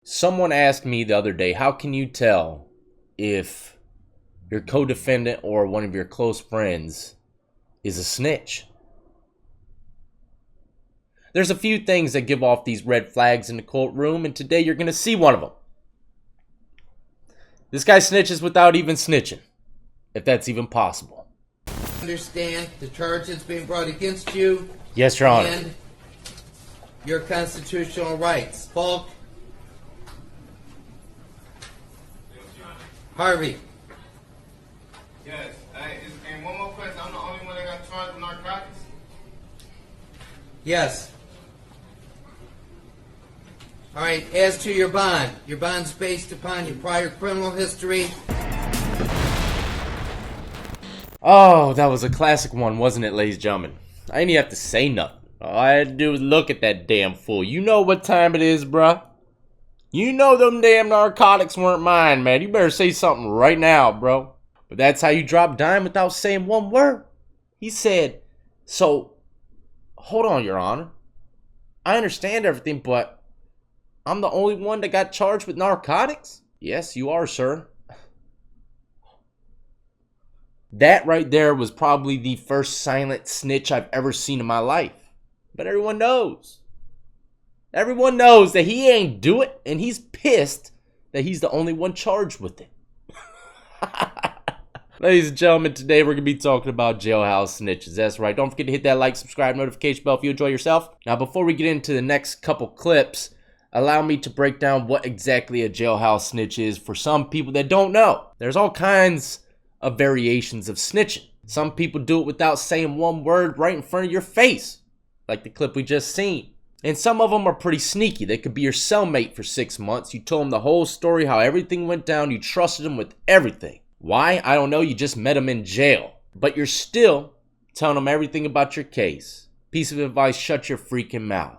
Someone asked me the other day, how can you tell if your co-defendant or one of your close friends is a snitch? There's a few things that give off these red flags in the courtroom, and today you're going to see one of them. This guy snitches without even snitching, if that's even possible. Understand the charges being brought against you. Yes, Your Honor. And your constitutional rights. Falk. Harvey. Yes. And one more question. I'm the only one that got charged with narcotics? Yes. All right, as to your bond's based upon your prior criminal history. Oh, that was a classic one, wasn't it, ladies and gentlemen? I didn't even have to say nothing. All I had to do was look at that damn fool. You know what time it is, bruh. You know them damn narcotics weren't mine, man. You better say something right now, bro. But that's how you drop dime without saying one word. He said, so, hold on, Your Honor. I understand everything, but I'm the only one that got charged with narcotics? Yes, you are, sir. That right there was probably the first silent snitch I've ever seen in my life. But everyone knows. Everyone knows that he ain't do it, and he's pissed that he's the only one charged with it. Ladies and gentlemen, today we're going to be talking about jailhouse snitches. That's right. Don't forget to hit that like, subscribe, notification bell if you enjoy yourself. Now, before we get into the next couple clips, allow me to break down what exactly a jailhouse snitch is for some people that don't know. There's all kinds of variations of snitching. Some people do it without saying one word right in front of your face, like the clip we just seen. And some of them are pretty sneaky. They could be your cellmate for 6 months. You told them the whole story, how everything went down. You trusted them with everything. Why? I don't know. You just met them in jail. But you're still telling them everything about your case. Piece of advice, shut your freaking mouth.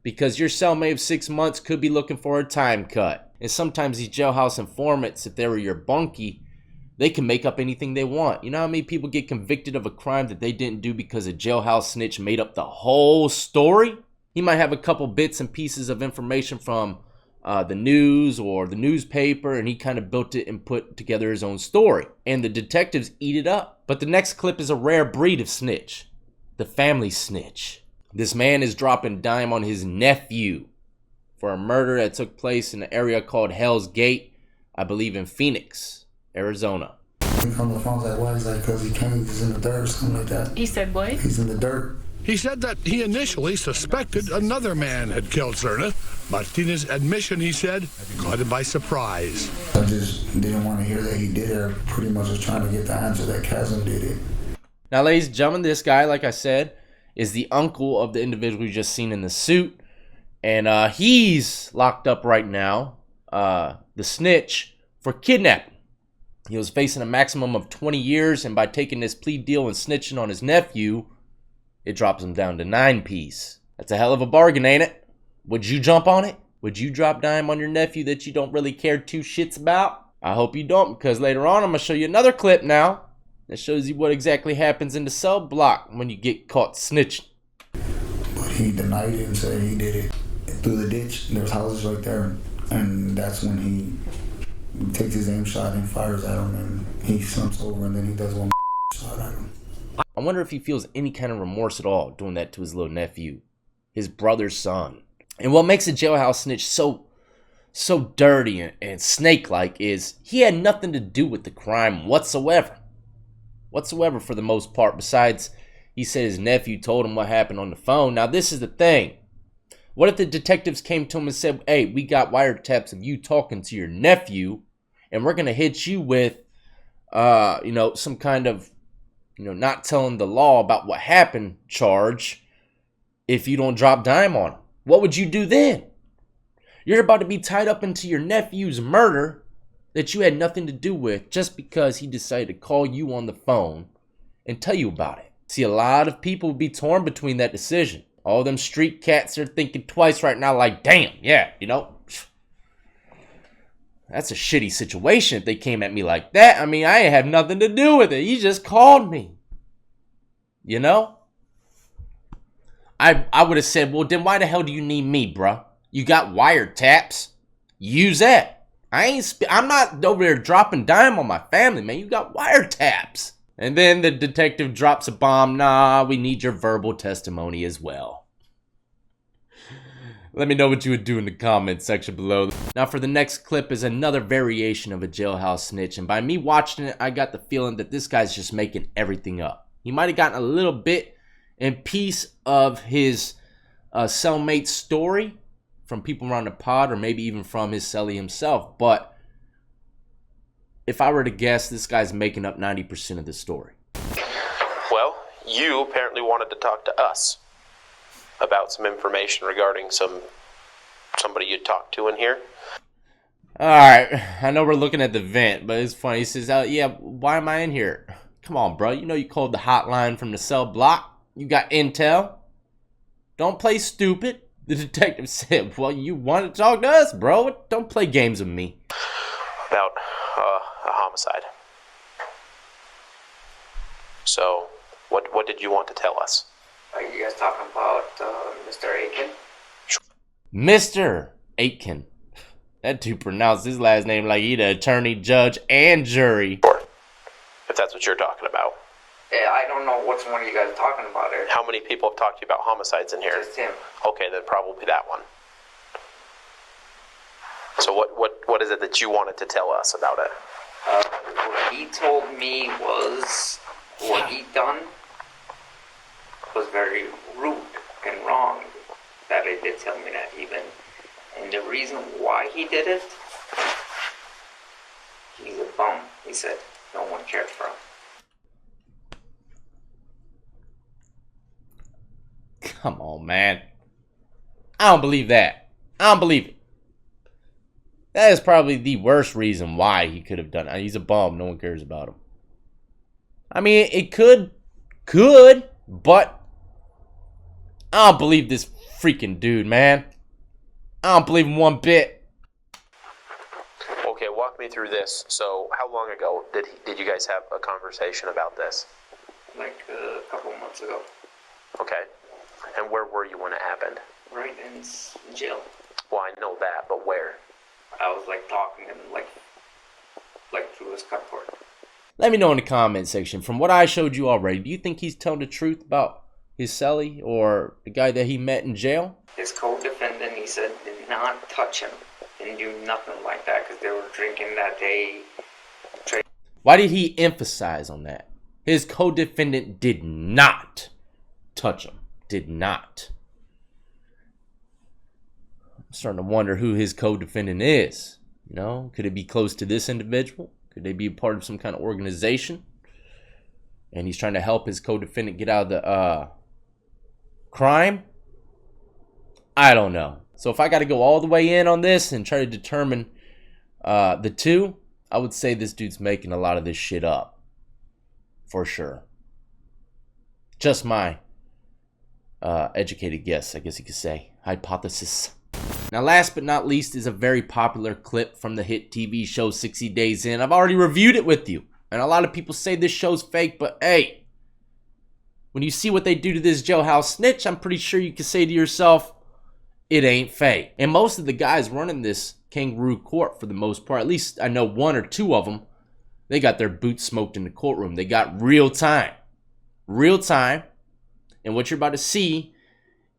Because your cellmate of 6 months could be looking for a time cut. And sometimes these jailhouse informants, if they were your bunkie, they can make up anything they want. You know how many people get convicted of a crime that they didn't do because a jailhouse snitch made up the whole story? He might have a couple bits and pieces of information from the news or the newspaper, and he kind of built it and put together his own story. And the detectives eat it up. But the next clip is a rare breed of snitch. The family snitch. This man is dropping dime on his nephew for a murder that took place in an area called Hell's Gate, I believe in Phoenix, Arizona. He come on the phone, like, why? He's like, because he came, he's in the dirt or something like that. He said what? He's in the dirt. He said that he initially suspected another man had killed Cerna. Martinez's admission, he said, caught him by surprise. I just didn't want to hear that he did it. I pretty much was trying to get the answer that Chasm did it. Now, ladies and gentlemen, this guy, like I said, is the uncle of the individual you just seen in the suit. And he's locked up right now, the snitch, for kidnapping. He was facing a maximum of 20 years, and by taking this plea deal and snitching on his nephew, it drops him down to 9 piece. That's a hell of a bargain, ain't it? Would you jump on it? Would you drop dime on your nephew that you don't really care two shits about? I hope you don't, because later on I'm going to show you another clip now that shows you what exactly happens in the cell block when you get caught snitching. But he denied it and said he did it through the ditch. There's houses right there, and that's when he takes his aim shot and fires at him, and he slumps over, and then he does one shot at him. I wonder if he feels any kind of remorse at all doing that to his little nephew, his brother's son. And what makes a jailhouse snitch so dirty and snake-like is he had nothing to do with the crime whatsoever. Whatsoever for the most part, besides he said his nephew told him what happened on the phone. Now this is the thing. What if the detectives came to him and said, hey, we got wiretaps of you talking to your nephew, and we're going to hit you with, some kind of, not telling the law about what happened charge if you don't drop dime on him? What would you do then? You're about to be tied up into your nephew's murder that you had nothing to do with just because he decided to call you on the phone and tell you about it. See, a lot of people would be torn between that decision. All them street cats are thinking twice right now like, damn, yeah, that's a shitty situation if they came at me like that. I mean, I ain't have nothing to do with it. He just called me. I would have said, well, then why the hell do you need me, bruh? You got wiretaps. Use that. I'm not over there dropping dime on my family, man. You got wiretaps. And then the detective drops a bomb. Nah, we need your verbal testimony as well. Let me know what you would do in the comments section below. Now for the next clip is another variation of a jailhouse snitch. And by me watching it, I got the feeling that this guy's just making everything up. He might have gotten a little bit in piece of his cellmate's story from people around the pod, or maybe even from his cellie himself. But if I were to guess, this guy's making up 90% of the story. Well, you apparently wanted to talk to us about some information regarding somebody you talked to in here. Alright, I know we're looking at the vent, but it's funny. He says, yeah, why am I in here? Come on, bro. You know you called the hotline from the cell block. You got intel. Don't play stupid. The detective said, well, you want to talk to us, bro? Don't play games with me. About a homicide. So, what did you want to tell us? Are you guys talking about Mr. Aiken? Mr. Aitken. That dude pronounced his last name like he the attorney, judge, and jury. Sure. If that's what you're talking about. Yeah, I don't know which one you guys are talking about here. How many people have talked to you about homicides in here? Just him. Okay, then probably that one. So what is it that you wanted to tell us about it? What he told me was what he done was very rude and wrong. That he did tell me that even. And the reason why he did it, he's a bum, he said. No one cared for him. Come on, man. I don't believe that. I don't believe it. That is probably the worst reason why he could have done it. He's a bum. No one cares about him. I mean, it could, but I don't believe this freaking dude, man. I don't believe him one bit. Okay, walk me through this. So, how long ago did you guys have a conversation about this? Like a couple months ago. Okay. And where were you when it happened? Right in jail. Well, I know that, but where? I was like talking to him like through his cupboard. Let me know in the comment section. From what I showed you already, do you think he's telling the truth about his cellie or the guy that he met in jail? His co-defendant, he said, did not touch him. Didn't do nothing like that because they were drinking that day. Why did he emphasize on that? His co-defendant did not touch him. Did not. I'm starting to wonder who his co-defendant is. You know, could it be close to this individual? Could they be a part of some kind of organization? And he's trying to help his co-defendant get out of the crime? I don't know. So if I got to go all the way in on this and try to determine the two, I would say this dude's making a lot of this shit up. For sure. Just my educated guess, I guess you could say. Hypothesis. Now, last but not least is a very popular clip from the hit TV show 60 Days In. I've already reviewed it with you. And a lot of people say this show's fake, but hey, when you see what they do to this jailhouse snitch, I'm pretty sure you can say to yourself, it ain't fake. And most of the guys running this kangaroo court, for the most part, at least I know one or two of them, they got their boots smoked in the courtroom. They got real time. Real time. And what you're about to see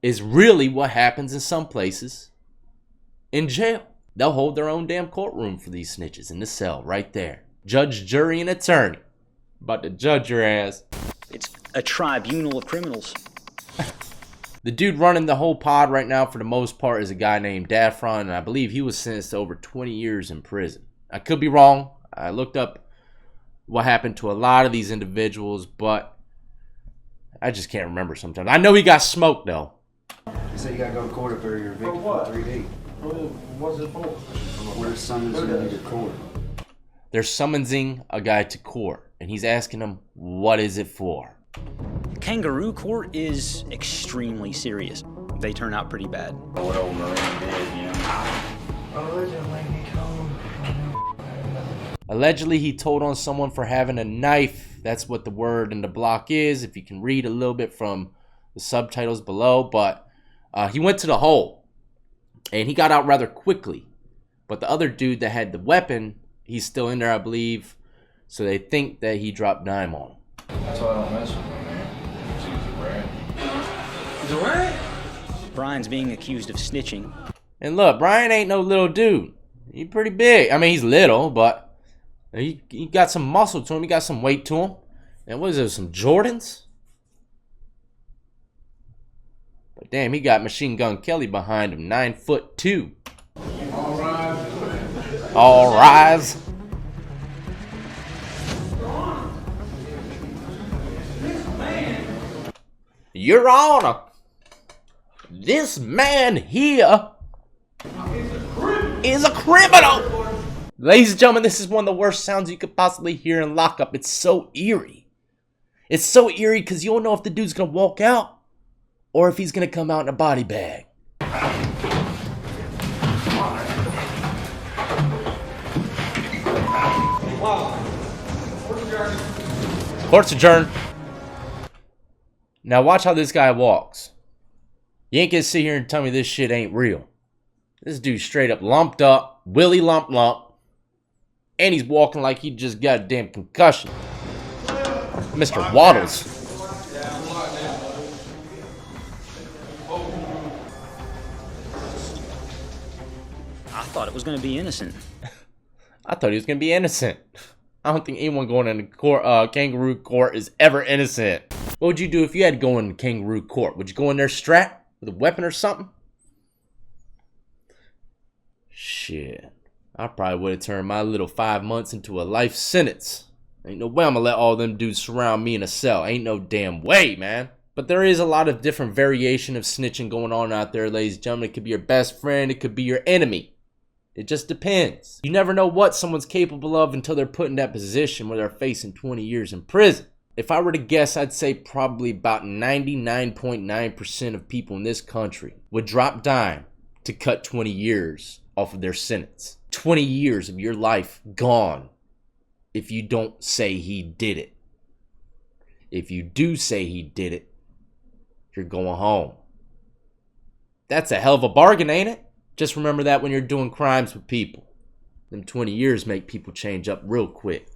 is really what happens in some places in jail. They'll hold their own damn courtroom for these snitches in the cell right there. Judge, jury, and attorney. About to judge your ass. It's a tribunal of criminals. The dude running the whole pod right now for the most part is a guy named Daffron, and I believe he was sentenced to over 20 years in prison. I could be wrong. I looked up what happened to a lot of these individuals, but I just can't remember sometimes. I know he got smoked, though. You say you gotta go to court if you're evicted for 3 days. What's it for? We're summoning you to court. They're summoning a guy to court, and he's asking him, what is it for? Kangaroo court is extremely serious. They turn out pretty bad. What old Marine did, you know. Allegedly, he told on someone for having a knife. That's what the word in the block is, if you can read a little bit from the subtitles below. But he went to the hole. And he got out rather quickly. But the other dude that had the weapon, he's still in there, I believe. So they think that he dropped dime on him. That's why I don't mess with him, man. He's a rat. Brian's being accused of snitching. And look, Brian ain't no little dude. He's pretty big. I mean, he's little, but he got some muscle to him. He got some weight to him. And what is it, some Jordans? But damn, he got Machine Gun Kelly behind him, 9'2". All rise. All rise. Your Honor, this man here is a criminal. Ladies and gentlemen, this is one of the worst sounds you could possibly hear in lockup. It's so eerie. It's so eerie because you don't know if the dude's going to walk out or if he's going to come out in a body bag. Court's adjourned. Now watch how this guy walks. You ain't gonna sit here and tell me this shit ain't real. This dude straight up lumped up, Willie lump. And he's walking like he just got a damn concussion. Mr. Waddles. I thought it was going to be innocent. I thought he was gonna be innocent. I don't think anyone going into court, kangaroo court is ever innocent. What would you do if you had to go in kangaroo court? Would you go in there strapped with a weapon or something? Shit. I probably would have turned my little 5 months into a life sentence. Ain't no way I'm gonna let all them dudes surround me in a cell. Ain't no damn way, man. But there is a lot of different variation of snitching going on out there, ladies and gentlemen. It could be your best friend. It could be your enemy. It just depends. You never know what someone's capable of until they're put in that position where they're facing 20 years in prison. If I were to guess, I'd say probably about 99.9% of people in this country would drop dime to cut 20 years off of their sentence. 20 years of your life gone if you don't say he did it. If you do say he did it, you're going home. That's a hell of a bargain, ain't it? Just remember that when you're doing crimes with people. Them 20 years make people change up real quick.